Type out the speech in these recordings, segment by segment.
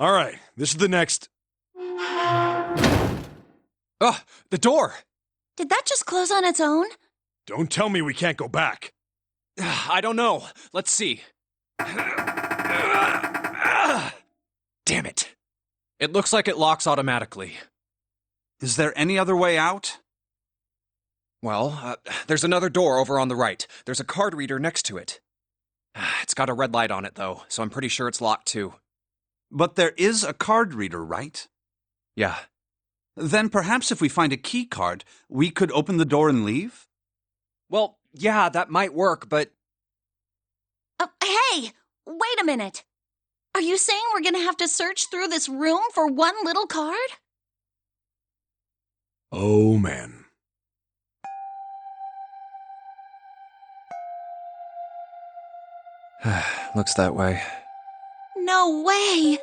All right, this is the next... Ugh, the door! Did that just close on its own? Don't tell me we can't go back. I don't know. Let's see. Damn it. It looks like it locks automatically. Is there any other way out? Well, there's another door over on the right. There's a card reader next to it. It's got a red light on it, though, so I'm pretty sure it's locked, too. But there is a card reader, right? Yeah. Then perhaps if we find a key card, we could open the door and leave? Well, yeah, that might work, but... Hey! Wait a minute! Are you saying we're gonna have to search through this room for one little card? Oh, man. Looks that way. No way!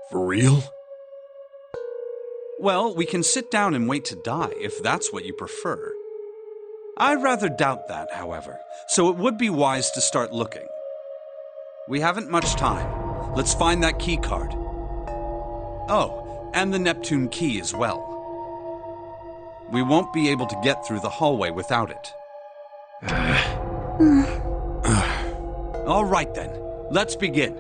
For real? Well, we can sit down and wait to die, if that's what you prefer. I rather doubt that, however, so it would be wise to start looking. We haven't much time. Let's find that key card. Oh, and the Neptune key as well. We won't be able to get through the hallway without it. All right then, let's begin.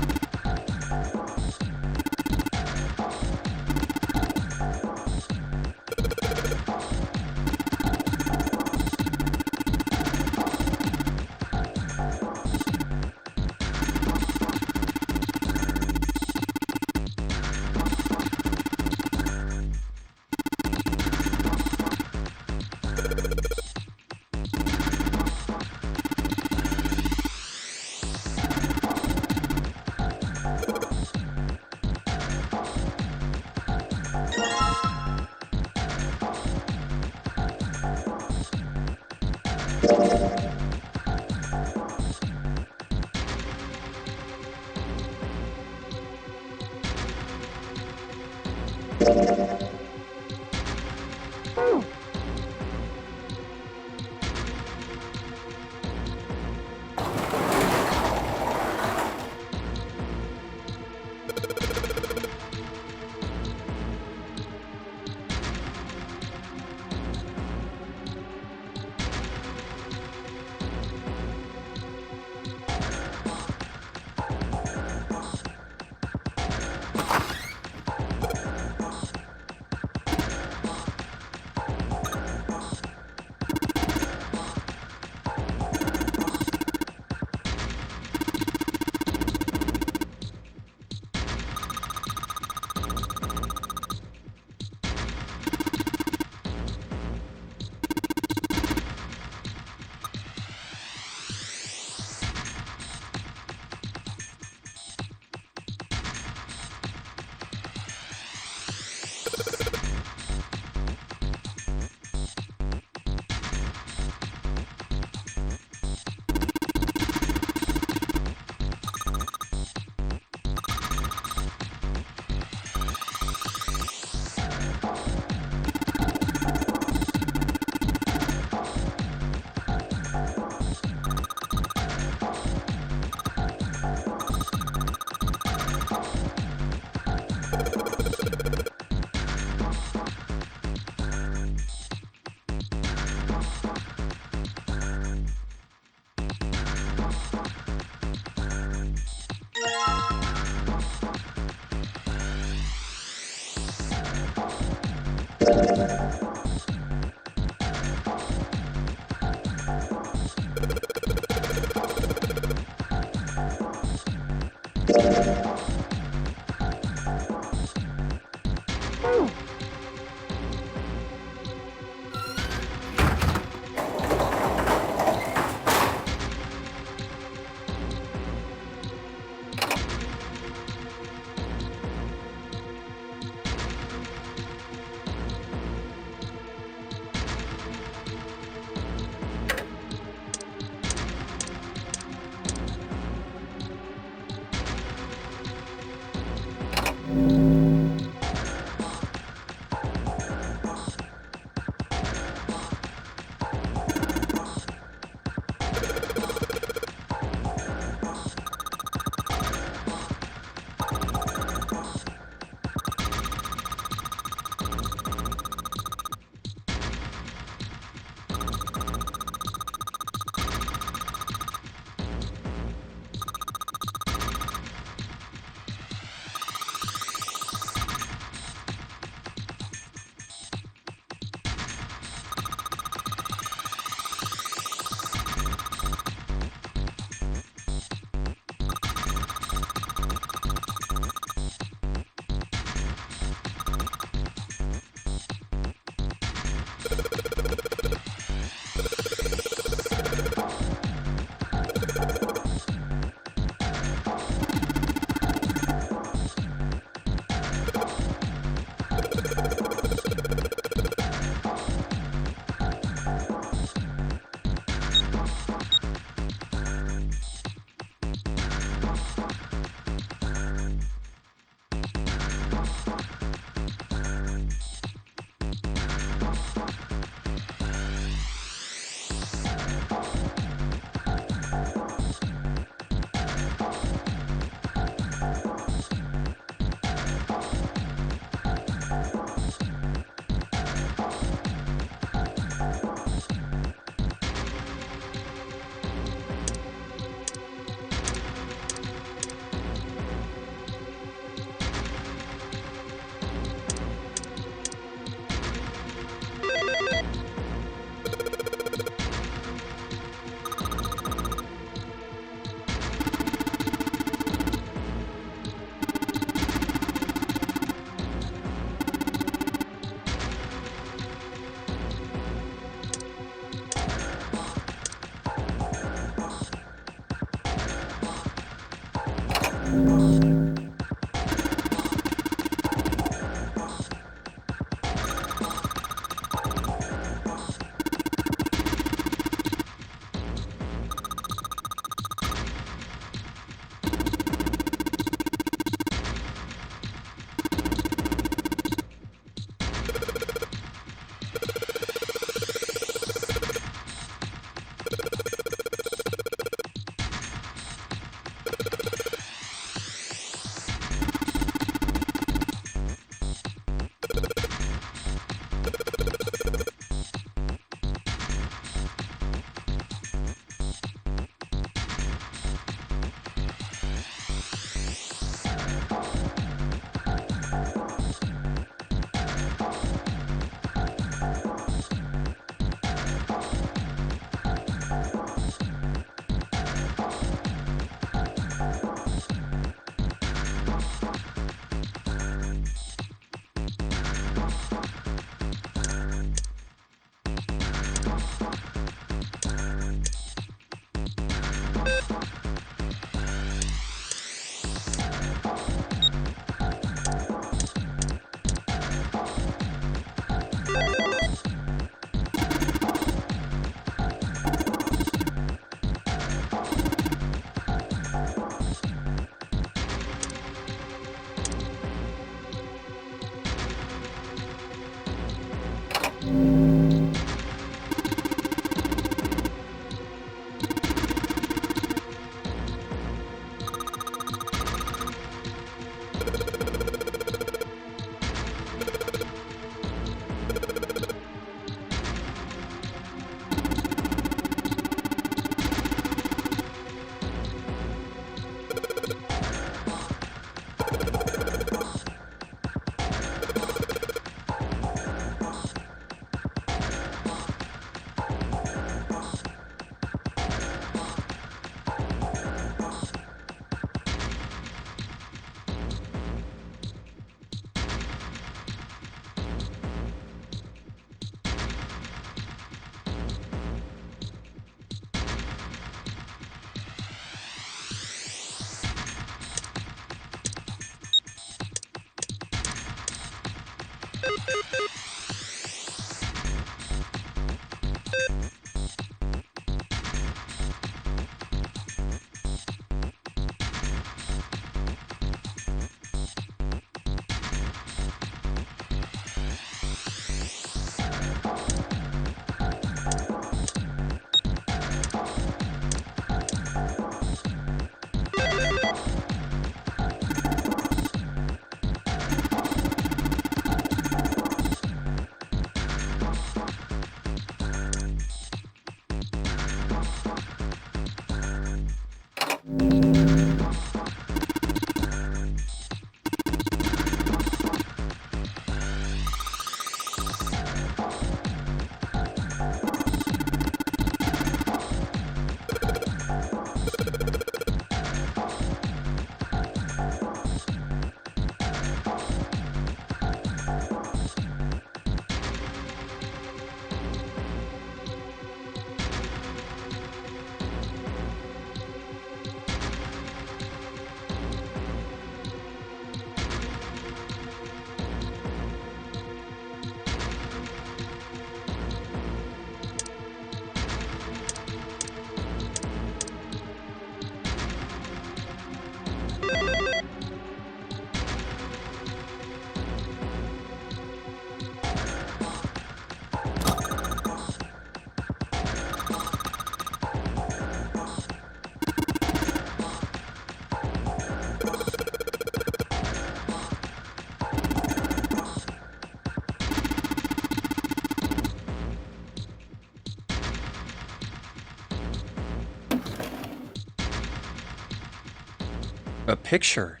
A picture?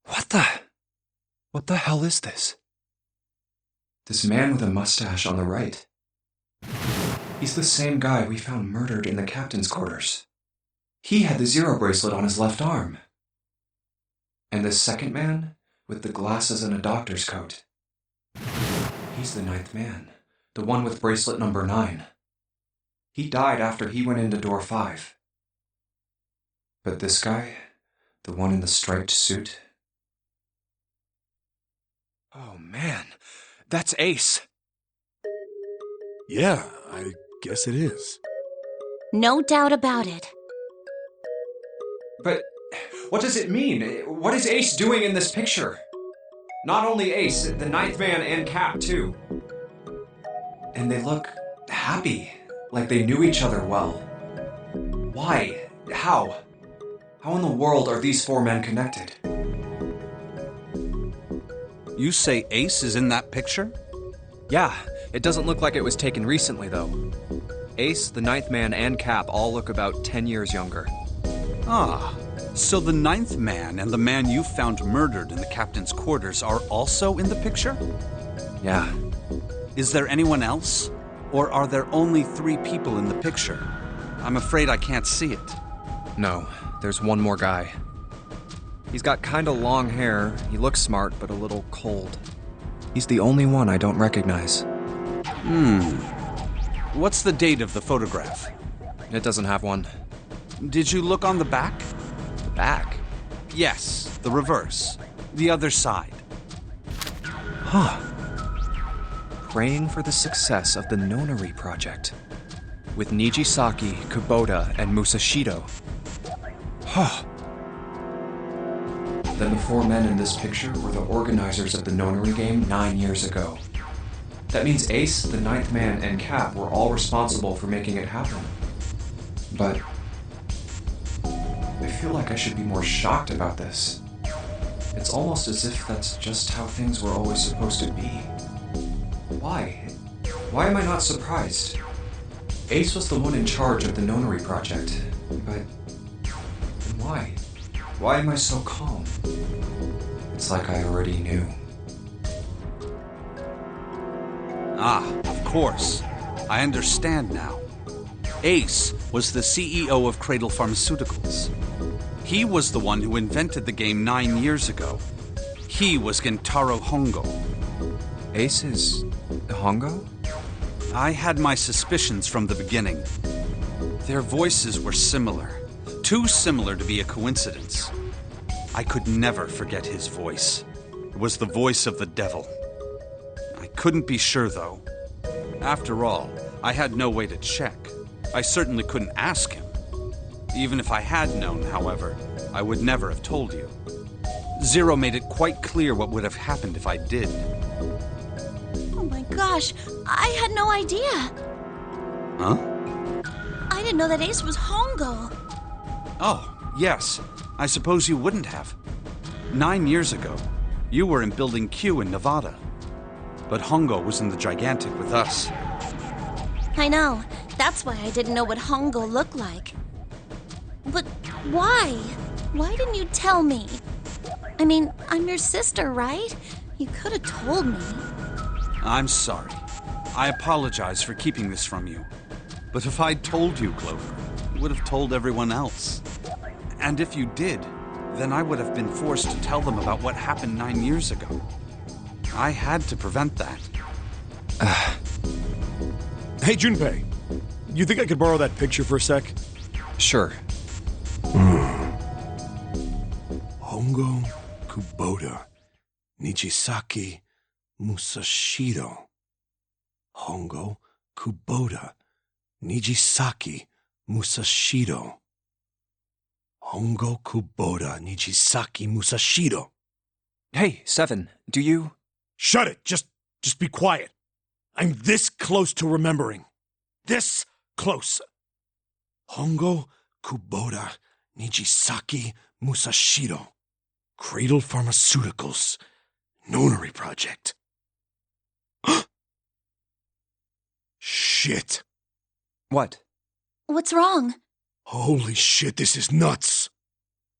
What the hell is this? This man with a mustache on the right. He's the same guy we found murdered in the captain's quarters. He had the zero bracelet on his left arm. And this second man, with the glasses and a doctor's coat. He's the ninth man, the one with bracelet number 9. He died after he went into door 5. But this guy, the one in the striped suit... Oh man, that's Ace. Yeah, I guess it is. No doubt about it. But what does it mean? What is Ace doing in this picture? Not only Ace, the ninth man and Cap too. And they look happy, like they knew each other well. Why? How? How in the world are these 4 men connected? You say Ace is in that picture? Yeah, it doesn't look like it was taken recently though. Ace, the ninth man, and Cap all look about 10 years younger. Ah, so the ninth man and the man you found murdered in the captain's quarters are also in the picture? Yeah. Is there anyone else? Or are there only 3 people in the picture? I'm afraid I can't see it. No, there's one more guy. He's got kinda long hair, he looks smart, but a little cold. He's the only one I don't recognize. What's the date of the photograph? It doesn't have one. Did you look on the back? The back? Yes, the reverse. The other side. Huh. Praying for the success of the Nonary project. With Nijisaki, Kubota, and Musashido. Huh. Then the 4 men in this picture were the organizers of the Nonary game 9 years ago. That means Ace, the ninth man, and Cap were all responsible for making it happen. But I feel like I should be more shocked about this. It's almost as if that's just how things were always supposed to be. Why? Why am I not surprised? Ace was the one in charge of the Nonary project, but then why? Why am I so calm? It's like I already knew. Ah, of course. I understand now. Ace was the CEO of Cradle Pharmaceuticals. He was the one who invented the game 9 years ago. He was Gentaro Hongo. Ace is Hongo? I had my suspicions from the beginning. Their voices were similar. Too similar to be a coincidence. I could never forget his voice. It was the voice of the devil. I couldn't be sure, though. After all, I had no way to check. I certainly couldn't ask him. Even if I had known, however, I would never have told you. Zero made it quite clear what would have happened if I did. Oh my gosh, I had no idea. Huh? I didn't know that Ace was Hongo. Oh, yes. I suppose you wouldn't have. 9 years ago, you were in Building Q in Nevada. But Hongo was in the Gigantic with us. I know. That's why I didn't know what Hongo looked like. But why? Why didn't you tell me? I mean, I'm your sister, right? You could have told me. I'm sorry. I apologize for keeping this from you. But if I'd told you, Clover, you would have told everyone else. And if you did, then I would have been forced to tell them about what happened 9 years ago. I had to prevent that. Hey, Junpei. You think I could borrow that picture for a sec? Sure. Hongo, Kubota, Nijisaki, Musashido. Hongo, Kubota, Nijisaki, Musashido. Hongo, Kubota, Nijisaki, Musashido. Hey, Seven, do you... Shut it! Just be quiet. I'm this close to remembering. This close. Hongo, Kubota, Nijisaki, Musashido. Cradle Pharmaceuticals. Nonary Project. Shit. What? What's wrong? Holy shit, this is nuts.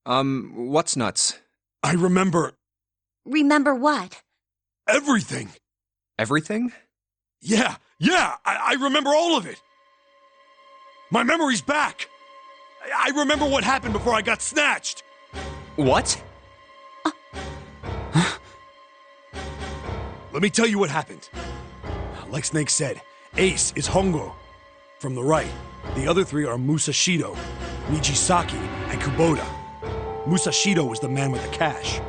What's nuts? I remember Remember what? everything. Everything? Yeah, I remember all of it. My memory's back. I remember what happened before I got snatched. What? Let me tell you what happened. Like Snake said, Ace is Hongo from the right. The other three are Musashido, Nijisaki, and Kubota. Musashido was the man with the cash.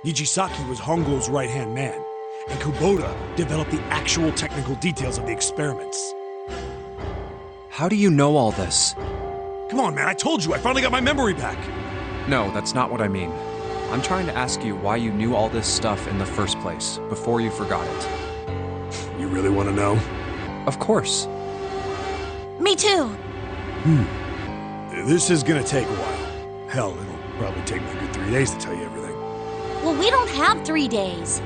Nijisaki was Hongo's right-hand man, and Kubota developed the actual technical details of the experiments. How do you know all this? Come on, man, I told you, I finally got my memory back. No, that's not what I mean. I'm trying to ask you why you knew all this stuff in the first place, before you forgot it. You really want to know? Of course. Me too. This is gonna take a while. Hell, it'll probably take me a good 3 days to tell you everything. Well, we don't have 3 days.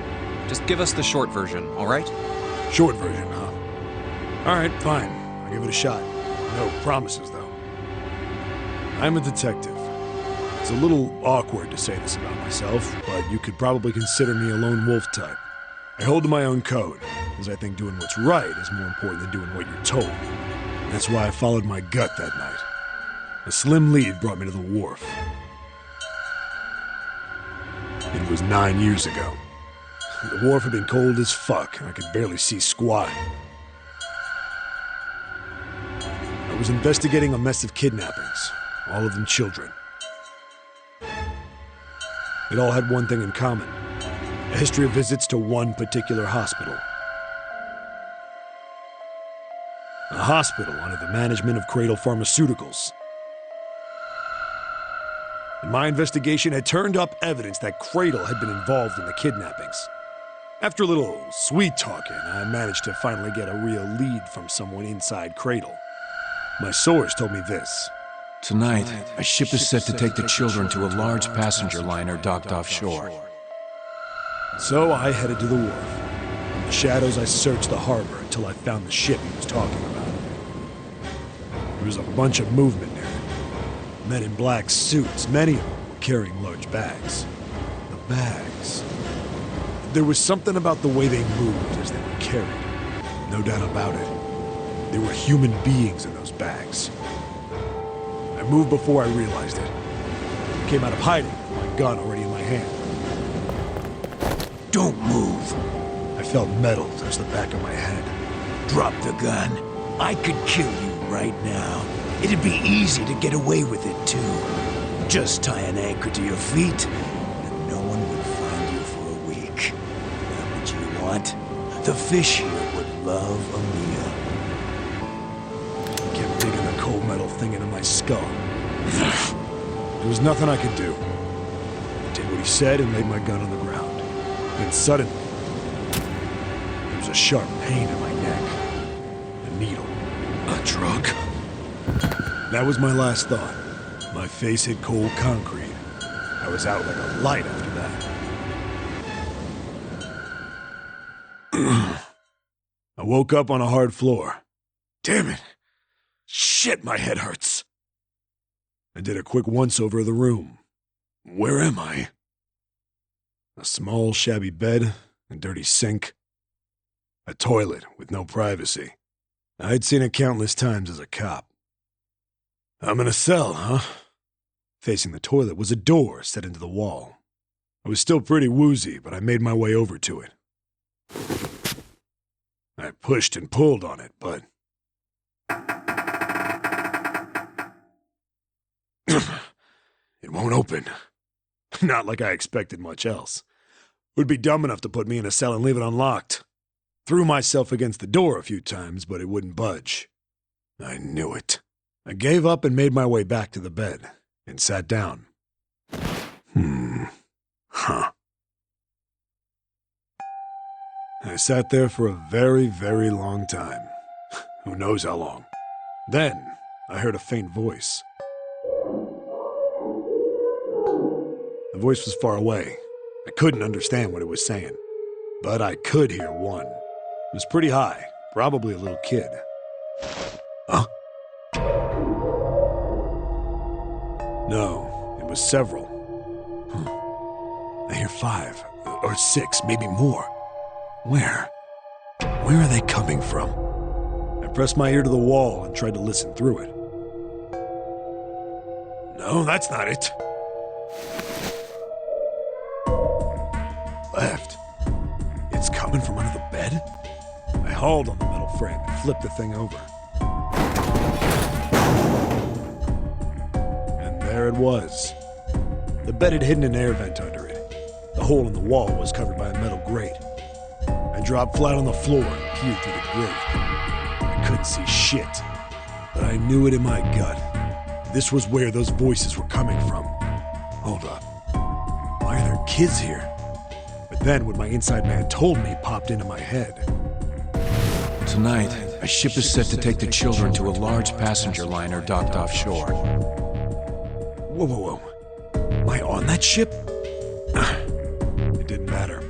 Just give us the short version, alright? Short version, huh? Alright, fine. I'll give it a shot. No promises, though. I'm a detective. It's a little awkward to say this about myself, but you could probably consider me a lone wolf type. I hold to my own code, as I think doing what's right is more important than doing what you're told. And that's why I followed my gut that night. A slim lead brought me to the wharf. It was 9 years ago. The wharf had been cold as fuck, and I could barely see squat. I was investigating a mess of kidnappings, all of them children. It all had one thing in common: a history of visits to one particular hospital. A hospital under the management of Cradle Pharmaceuticals. And my investigation had turned up evidence that Cradle had been involved in the kidnappings. After a little sweet talking, I managed to finally get a real lead from someone inside Cradle. My source told me this. Tonight, a ship is set to take the children to a large passenger liner docked offshore. So I headed to the wharf. In the shadows, I searched the harbor until I found the ship he was talking about. There was a bunch of movement near it. Men in black suits, many of them were carrying large bags. The bags. There was something about the way they moved as they were carried. No doubt about it. There were human beings in those bags. I moved before I realized it. I came out of hiding with my gun already in my hand. Don't move. I felt metal touch the back of my head. Drop the gun. I could kill you right now. It'd be easy to get away with it, too. Just tie an anchor to your feet, and no one would find you for a week. Now what you want? The fish here would love a meal. I kept digging the cold metal thing into my skull. There was nothing I could do. I did what he said and laid my gun on the ground. Then suddenly, there was a sharp pain in my neck. A needle. A drug? That was my last thought. My face hit cold concrete. I was out like a light after that. I woke up on a hard floor. Damn it! Shit, my head hurts. I did a quick once-over of the room. Where am I? A small, shabby bed, a dirty sink, a toilet with no privacy. I'd seen it countless times as a cop. I'm in a cell, huh? Facing the toilet was a door set into the wall. I was still pretty woozy, but I made my way over to it. I pushed and pulled on it, but... it won't open. Not like I expected much else. Would be dumb enough to put me in a cell and leave it unlocked. Threw myself against the door a few times, but it wouldn't budge. I knew it. I gave up and made my way back to the bed, and sat down. Huh. I sat there for a very, very long time. Who knows how long. Then, I heard a faint voice. The voice was far away. I couldn't understand what it was saying. But I could hear one. It was pretty high, probably a little kid. Huh? No, it was several. I hear 5, or 6, maybe more. Where? Where are they coming from? I pressed my ear to the wall and tried to listen through it. No, that's not it. Left. It's coming from under the bed? I hauled on the metal frame and flipped the thing over. And there it was. The bed had hidden an air vent under it. The hole in the wall was covered by a metal grate. I dropped flat on the floor and peered through the grate. I couldn't see shit, but I knew it in my gut. This was where those voices were coming from. Hold up. Why are there kids here? But then what my inside man told me popped into my head. Tonight, a ship is set to take the children to a large passenger liner docked offshore. Whoa, whoa, whoa. Am I on that ship? It didn't matter.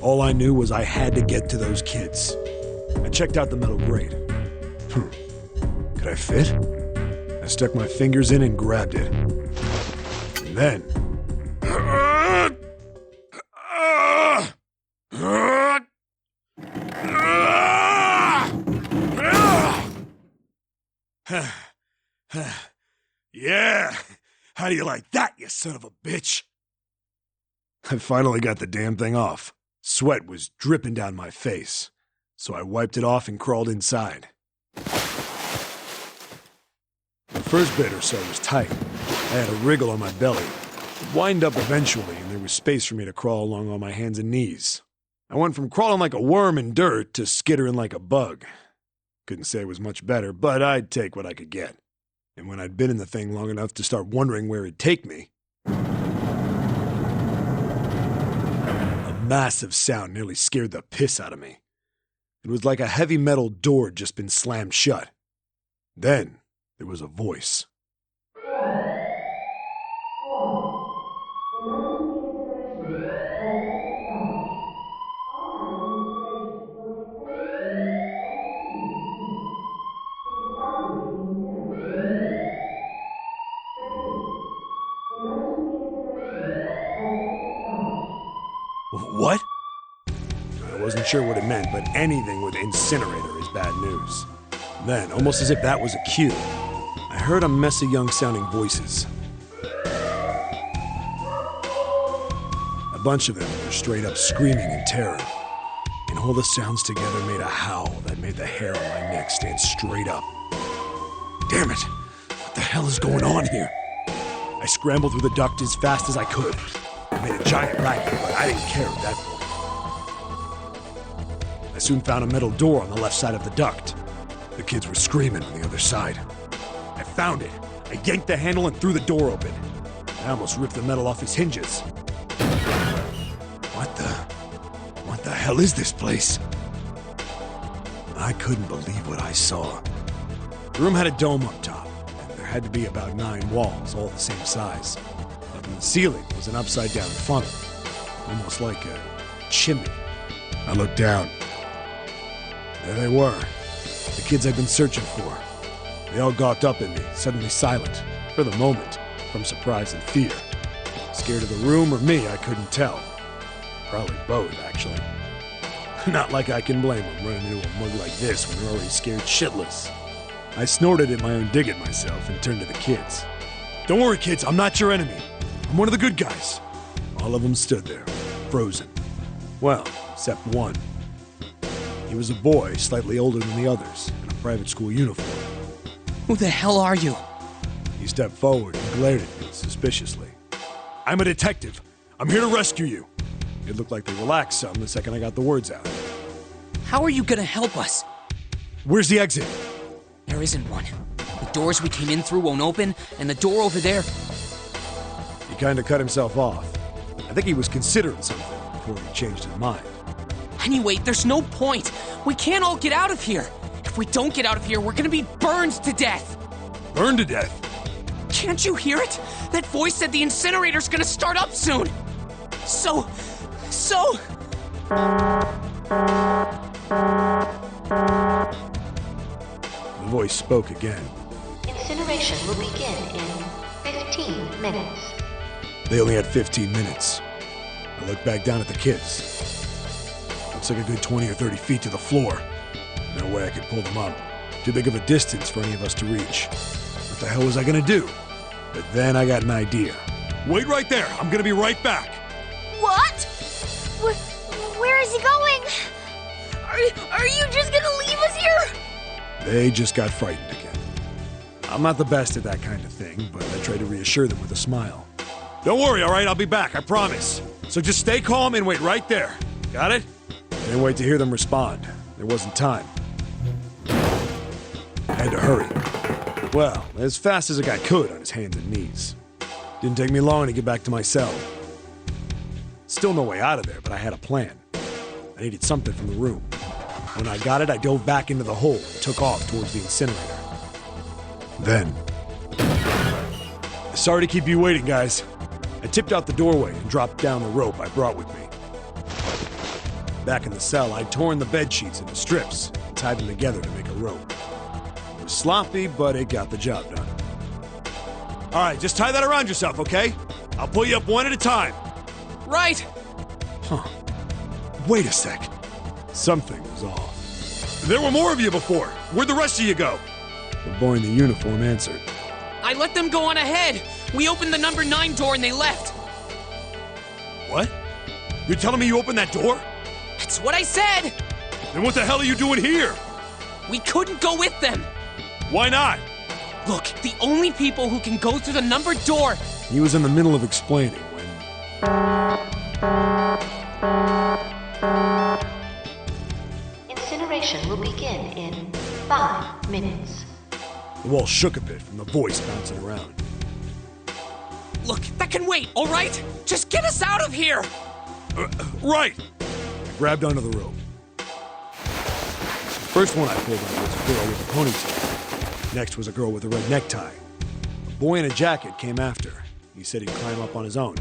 All I knew was I had to get to those kids. I checked out the metal grate. Could I fit? I stuck my fingers in and grabbed it. And then... Yeah! How do you like that, you son of a bitch? I finally got the damn thing off. Sweat was dripping down my face, so I wiped it off and crawled inside. The first bit or so was tight. I had a wriggle on my belly. It wind up eventually, and there was space for me to crawl along on my hands and knees. I went from crawling like a worm in dirt to skittering like a bug. Couldn't say it was much better, but I'd take what I could get. And when I'd been in the thing long enough to start wondering where it'd take me, a massive sound nearly scared the piss out of me. It was like a heavy metal door had just been slammed shut. Then there was a voice. What? I wasn't sure what it meant, but anything with incinerator is bad news. Then, almost as if that was a cue, I heard a mess of young-sounding voices. A bunch of them were straight up screaming in terror, and all the sounds together made a howl that made the hair on my neck stand straight up. Damn it! What the hell is going on here? I scrambled through the duct as fast as I could. I made a giant racket, but I didn't care at that point. I soon found a metal door on the left side of the duct. The kids were screaming on the other side. I found it. I yanked the handle and threw the door open. I almost ripped the metal off its hinges. What the hell is this place? I couldn't believe what I saw. The room had a dome up top, and there had to be about 9 walls, all the same size. Up in the ceiling was an upside-down funnel, almost like a chimney. I looked down. There they were, the kids I'd been searching for. They all gawked up at me, suddenly silent, for the moment, from surprise and fear. Scared of the room or me, I couldn't tell. Probably both, actually. Not like I can blame them running into a mug like this when they're already scared shitless. I snorted at my own dig at myself and turned to the kids. Don't worry, kids, I'm not your enemy. I'm one of the good guys. All of them stood there, frozen. Well, except one. He was a boy, slightly older than the others, in a private school uniform. Who the hell are you? He stepped forward and glared at me suspiciously. I'm a detective. I'm here to rescue you. It looked like they relaxed some the second I got the words out. How are you gonna help us? Where's the exit? There isn't one. The doors we came in through won't open, and the door over there... He kinda cut himself off. I think he was considering something before he changed his mind. Anyway, there's no point. We can't all get out of here. If we don't get out of here, we're gonna be burned to death. Burned to death? Can't you hear it? That voice said the incinerator's gonna start up soon. So... The voice spoke again. Incineration will begin in 15 minutes. They only had 15 minutes. I looked back down at the kids. Looks like a good 20 or 30 feet to the floor. No way I could pull them up. Too big of a distance for any of us to reach. What the hell was I gonna do? But then I got an idea. Wait right there. I'm gonna be right back. What? Where is he going? Are you just gonna leave us here? They just got frightened again. I'm not the best at that kind of thing, but I tried to reassure them with a smile. Don't worry, all right? I'll be back, I promise. So just stay calm and wait right there. Got it? I didn't wait to hear them respond. There wasn't time. I had to hurry. Well, as fast as a guy could on his hands and knees. Didn't take me long to get back to my cell. Still no way out of there, but I had a plan. I needed something from the room. When I got it, I dove back into the hole and took off towards the incinerator. Then... Sorry to keep you waiting, guys. I tipped out the doorway and dropped down the rope I brought with me. Back in the cell, I'd torn the bed sheets into strips and tied them together to make a rope. It was sloppy, but it got the job done. All right, just tie that around yourself, okay? I'll pull you up one at a time. Right! Huh. Wait a sec. Something was off. There were more of you before. Where'd the rest of you go? The boy in the uniform answered. I let them go on ahead. We opened the number 9 door and they left. What? You're telling me you opened that door? That's what I said! Then what the hell are you doing here? We couldn't go with them. Why not? Look, the only people who can go through the numbered door... He was in the middle of explaining when... Incineration will begin in 5 minutes. The wall shook a bit from the voice bouncing around. Look, that can wait, all right? Just get us out of here! Right! I grabbed onto the rope. The first one I pulled on was a girl with a ponytail. Next was a girl with a red necktie. A boy in a jacket came after. He said he'd climb up on his own.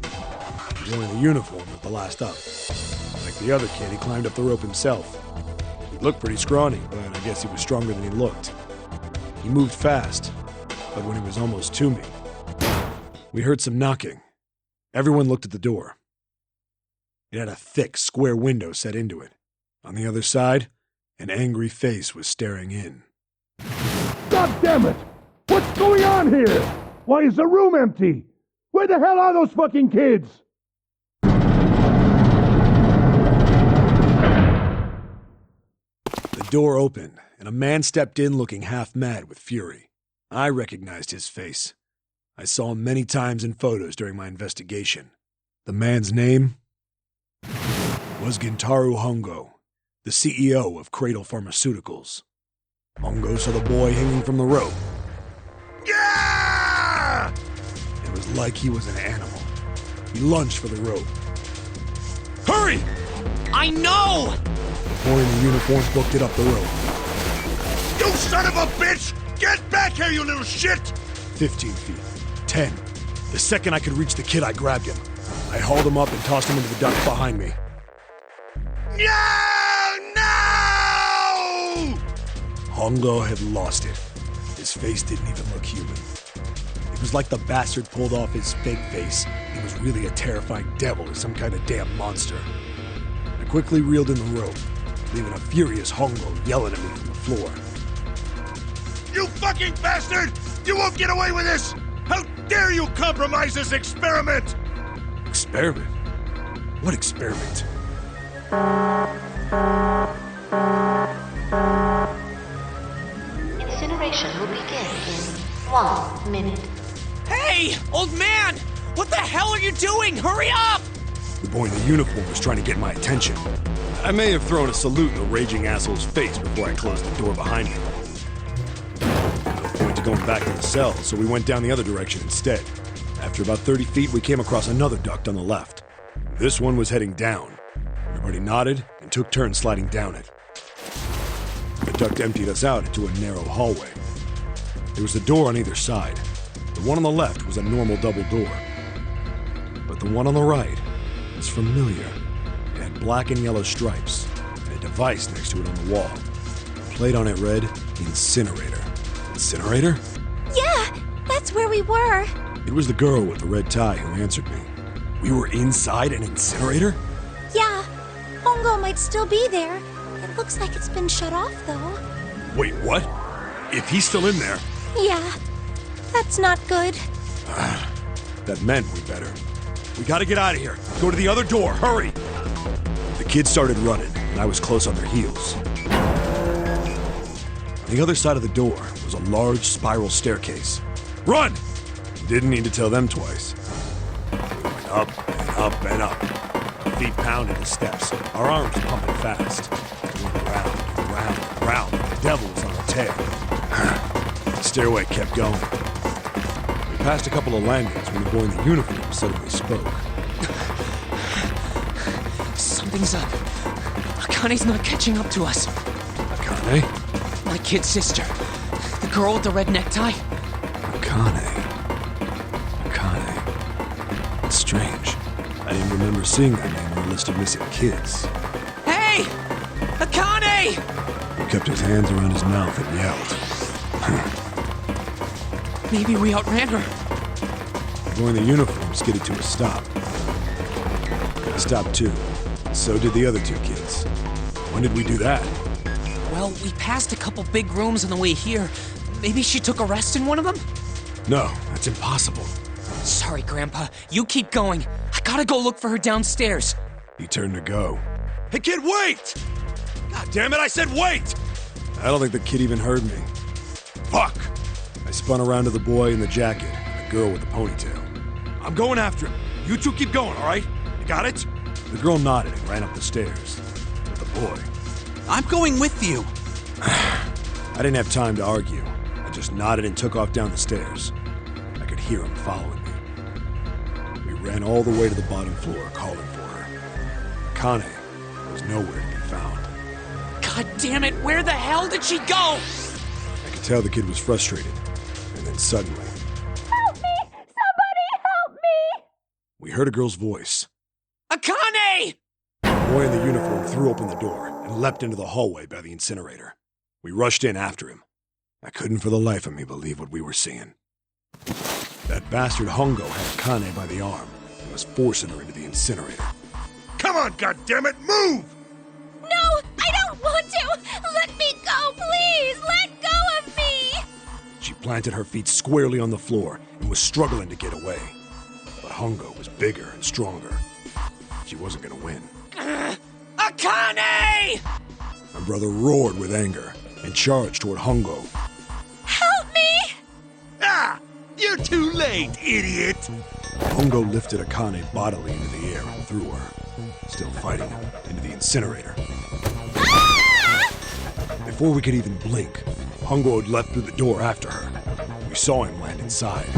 The boy in the uniform was the last up. Like the other kid, he climbed up the rope himself. He looked pretty scrawny, but I guess he was stronger than he looked. He moved fast, but when he was almost to me, we heard some knocking. Everyone looked at the door. It had a thick, square window set into it. On the other side, an angry face was staring in. God damn it! What's going on here? Why is the room empty? Where the hell are those fucking kids? The door opened, and a man stepped in looking half mad with fury. I recognized his face. I saw him many times in photos during my investigation. The man's name was Gintaro Hongo, the CEO of Cradle Pharmaceuticals. Hongo saw the boy hanging from the rope. Yeah! It was like he was an animal. He lunged for the rope. Hurry! I know! The boy in the uniform booked it up the rope. You son of a bitch! Get back here, you little shit! 15 feet. 10. The second I could reach the kid, I grabbed him. I hauled him up and tossed him into the duct behind me. No! Hongo had lost it. His face didn't even look human. It was like the bastard pulled off his fake face. He was really a terrifying devil or some kind of damn monster. I quickly reeled in the rope, leaving a furious Hongo yelling at me from the floor. You fucking bastard! You won't get away with this! How dare you compromise this experiment! Experiment? What experiment? Incineration will begin in 1 minute. Hey, old man! What the hell are you doing? Hurry up! The boy in the uniform was trying to get my attention. I may have thrown a salute in the raging asshole's face before I closed the door behind me. No point to going back to the cell, so we went down the other direction instead. After about 30 feet, we came across another duct on the left. This one was heading down. Everybody nodded and took turns sliding down it. The duct emptied us out into a narrow hallway. There was a door on either side. The one on the left was a normal double door. But the one on the right was familiar. It had black and yellow stripes, and a device next to it on the wall. The plate on it read, Incinerator. Incinerator? Yeah, that's where we were. It was the girl with the red tie who answered me. We were inside an incinerator? Yeah, Hongo might still be there. It looks like it's been shut off, though. Wait, what? If he's still in there... Yeah, that's not good. That meant we better. We gotta get out of here. Go to the other door, hurry! The kids started running, and I was close on their heels. On the other side of the door was a large spiral staircase. Run! Didn't need to tell them twice. We went up and up and up. Our feet pounded the steps, our arms pumping fast. We went round and round and round. The devil was on our tail. The stairway kept going. We passed a couple of landings when the boy in the uniform suddenly spoke. Something's up. Akane's not catching up to us. Akane? My kid sister. The girl with the red necktie. Akane. It's strange. I didn't remember seeing that name on the list of missing kids. Hey! Akane! He kept his hands around his mouth and yelled. Maybe we outran her. The boy in the uniform skidded to a stop. I stopped too. So did the other two kids. When did we do that? Well, we passed a couple big rooms on the way here. Maybe she took a rest in one of them? No, that's impossible. Sorry, Grandpa. You keep going. I gotta go look for her downstairs. He turned to go. Hey kid, wait! God damn it, I said wait! I don't think the kid even heard me. Fuck! I spun around to the boy in the jacket and the girl with the ponytail. I'm going after him. You two keep going, all right? You got it? The girl nodded and ran up the stairs. But the boy... I'm going with you. I didn't have time to argue. I just nodded and took off down the stairs. I could hear him following me. We ran all the way to the bottom floor, calling for her. Akane was nowhere to be found. God damn it, where the hell did she go? I could tell the kid was frustrated. And then suddenly... Help me! Somebody help me! We heard a girl's voice. Akane! The boy in the uniform threw open the door and leapt into the hallway by the incinerator. We rushed in after him. I couldn't for the life of me believe what we were seeing. That bastard Hongo had Akane by the arm and was forcing her into the incinerator. Come on, goddammit, move! No, I don't want to! Let me go, please! Let go of me! She planted her feet squarely on the floor and was struggling to get away. But Hongo was bigger and stronger. She wasn't gonna win. Akane! My brother roared with anger and charged toward Hongo. Help me! Ah! You're too late, idiot! Hongo lifted Akane bodily into the air and threw her, still fighting him, into the incinerator. Ah! Before we could even blink, Hongo had leapt through the door after her. We saw him land inside.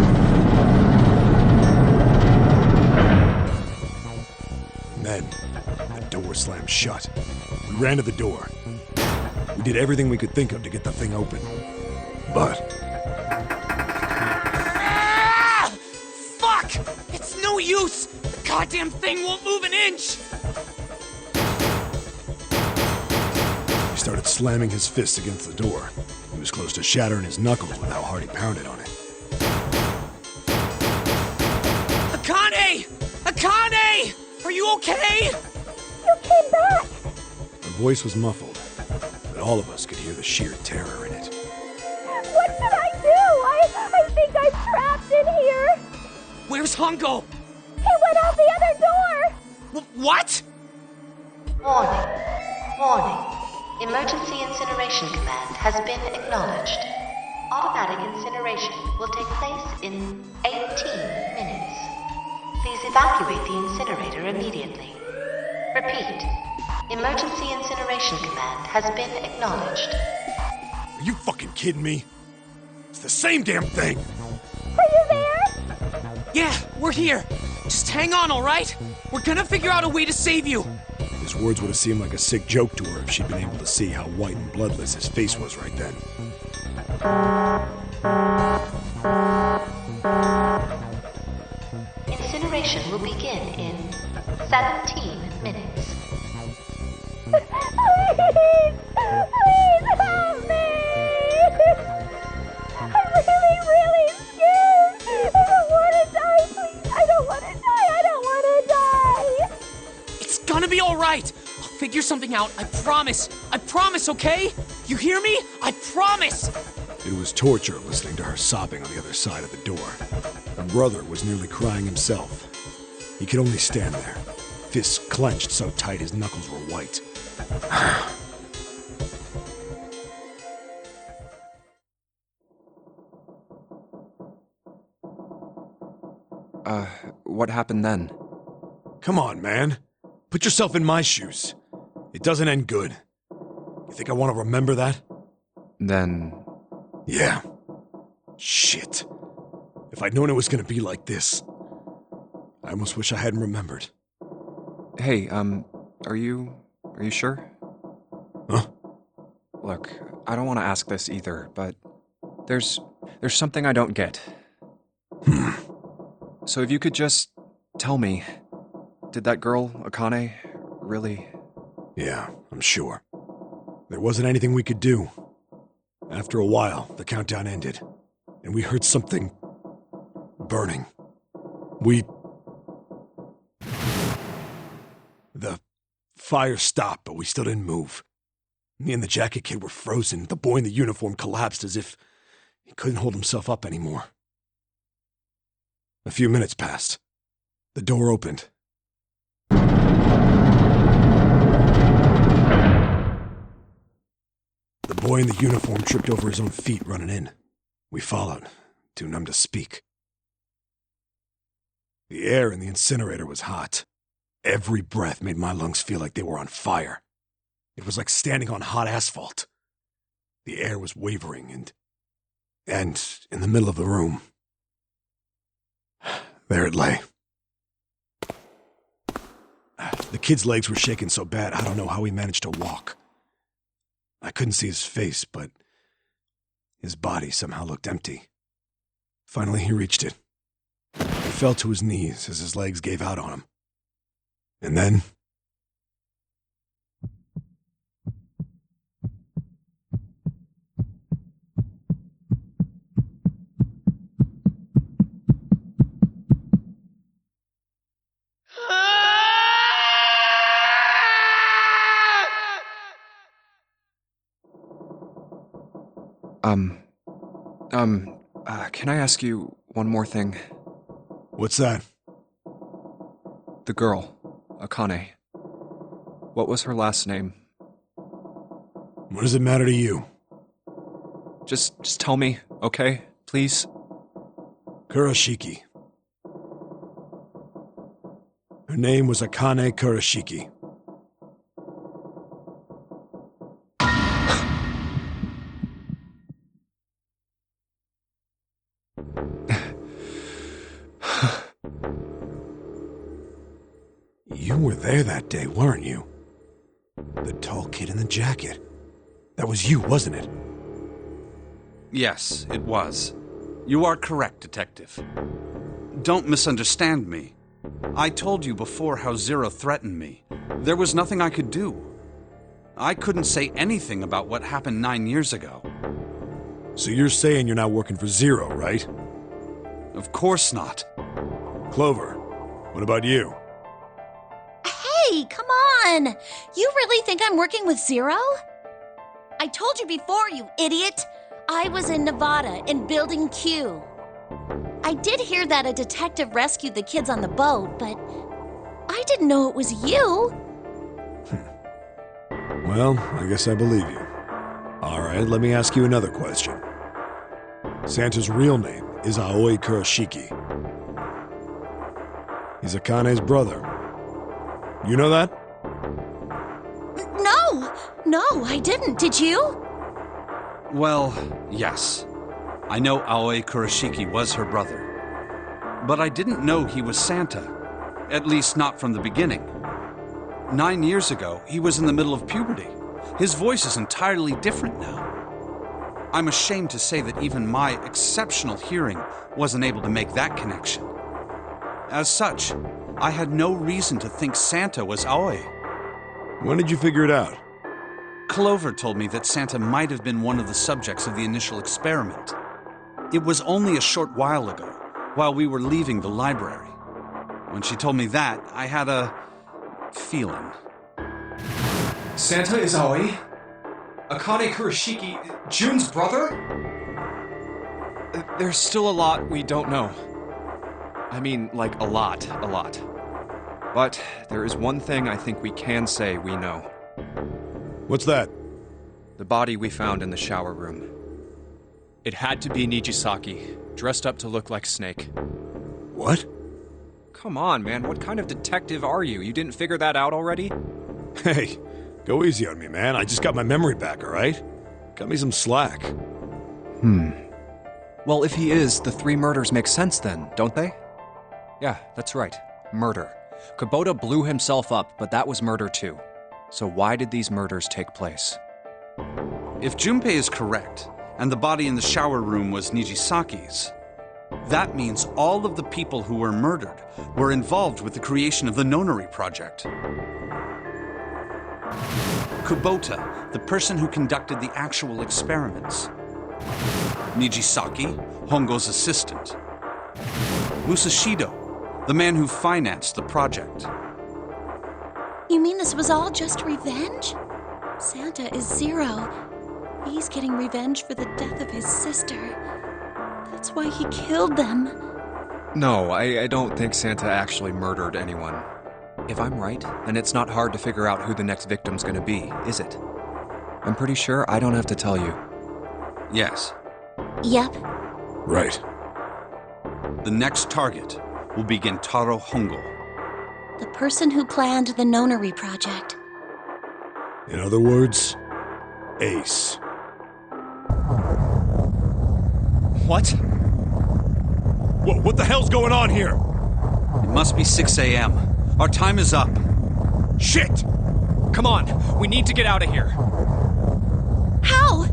And then, the door slammed shut. We ran to the door. We did everything we could think of to get the thing open. But... Ah! Fuck! It's no use! The goddamn thing won't move an inch! He started slamming his fists against the door. He was close to shattering his knuckles with how hard he pounded on it. Akane! Akane! Are you okay? You came back! Her voice was muffled, but all of us could hear the sheer terror in it. What should I do? I think I'm trapped in here! Where's Hongo? He went out the other door! What? Warning. Warning. Emergency incineration command has been acknowledged. Automatic incineration will take place in 18 minutes. Please evacuate the incinerator immediately. Repeat. Emergency incineration command has been acknowledged. Are you fucking kidding me? It's the same damn thing! Are you there? Yeah, we're here. Just hang on, all right? We're gonna figure out a way to save you. His words would have seemed like a sick joke to her if she'd been able to see how white and bloodless his face was right then. Incineration will begin in 17 minutes. Please! Please help me! I'm really scared! I don't want to gonna be alright. I'll figure something out, I promise. I promise, okay? You hear me? I promise! It was torture listening to her sobbing on the other side of the door. Her brother was nearly crying himself. He could only stand there, fists clenched so tight his knuckles were white. What happened then? Come on, man. Put yourself in my shoes. It doesn't end good. You think I want to remember that? Then... Yeah. Shit. If I'd known it was gonna be like this, I almost wish I hadn't remembered. Hey, are you sure? Huh? Look, I don't want to ask this either, but there's something I don't get. So if you could just tell me, did that girl, Akane, really... Yeah, I'm sure. There wasn't anything we could do. After a while, the countdown ended, and we heard something... burning. The fire stopped, but we still didn't move. Me and the jacket kid were frozen. The boy in the uniform collapsed as if he couldn't hold himself up anymore. A few minutes passed. The door opened. The boy in the uniform tripped over his own feet running in. We followed, too numb to speak. The air in the incinerator was hot. Every breath made my lungs feel like they were on fire. It was like standing on hot asphalt. The air was wavering and in the middle of the room, there it lay. The kid's legs were shaking so bad, I don't know how he managed to walk. I couldn't see his face, but his body somehow looked empty. Finally, he reached it. He fell to his knees as his legs gave out on him. And then... Can I ask you one more thing? What's that? The girl, Akane. What was her last name? What does it matter to you? Just tell me, okay? Please? Kurashiki. Her name was Akane Kurashiki. You were there that day, weren't you? The tall kid in the jacket. That was you, wasn't it? Yes, it was. You are correct, Detective. Don't misunderstand me. I told you before how Zero threatened me. There was nothing I could do. I couldn't say anything about what happened 9 years ago. So you're saying you're not working for Zero, right? Of course not. Clover, what about you? Hey, come on! You really think I'm working with Zero? I told you before, you idiot! I was in Nevada, in Building Q. I did hear that a detective rescued the kids on the boat, but I didn't know it was you. Well, I guess I believe you. All right, let me ask you another question. Santa's real name is Aoi Kurashiki. He's Akane's brother. You know that? No, I didn't. Did you? Well, yes. I know Aoi Kurashiki was her brother. But I didn't know he was Santa. At least not from the beginning. 9 years ago, he was in the middle of puberty. His voice is entirely different now. I'm ashamed to say that even my exceptional hearing wasn't able to make that connection. As such, I had no reason to think Santa was Aoi. When did you figure it out? Clover told me that Santa might have been one of the subjects of the initial experiment. It was only a short while ago, while we were leaving the library. When she told me that, I had a feeling. Santa is Aoi? Akane Kurashiki, Jun's brother? There's still a lot we don't know. I mean, like, a lot. But there is one thing I think we can say we know. What's that? The body we found in the shower room. It had to be Nijisaki, dressed up to look like Snake. What? Come on, man, what kind of detective are you? You didn't figure that out already? Hey, go easy on me, man. I just got my memory back, alright? Cut me some slack. Well, if he is, the 3 murders make sense then, don't they? Yeah, that's right. Murder. Kubota blew himself up, but that was murder too. So why did these murders take place? If Junpei is correct, and the body in the shower room was Nijisaki's, that means all of the people who were murdered were involved with the creation of the Nonary project. Kubota, the person who conducted the actual experiments. Nijisaki, Hongo's assistant. Musashido, the man who financed the project. You mean this was all just revenge? Santa is Zero. He's getting revenge for the death of his sister. That's why he killed them. No, I don't think Santa actually murdered anyone. If I'm right, then it's not hard to figure out who the next victim's gonna be, is it? I'm pretty sure I don't have to tell you. Yes. Yep. Right. The next target will be Gentaro Hongo. The person who planned the Nonary project. In other words, Ace. What? What the hell's going on here? It must be 6 a.m. Our time is up. Shit! Come on, we need to get out of here. How?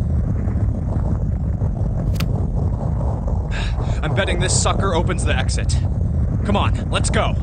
I'm betting this sucker opens the exit. Come on, let's go.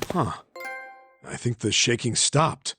Huh. I think the shaking stopped.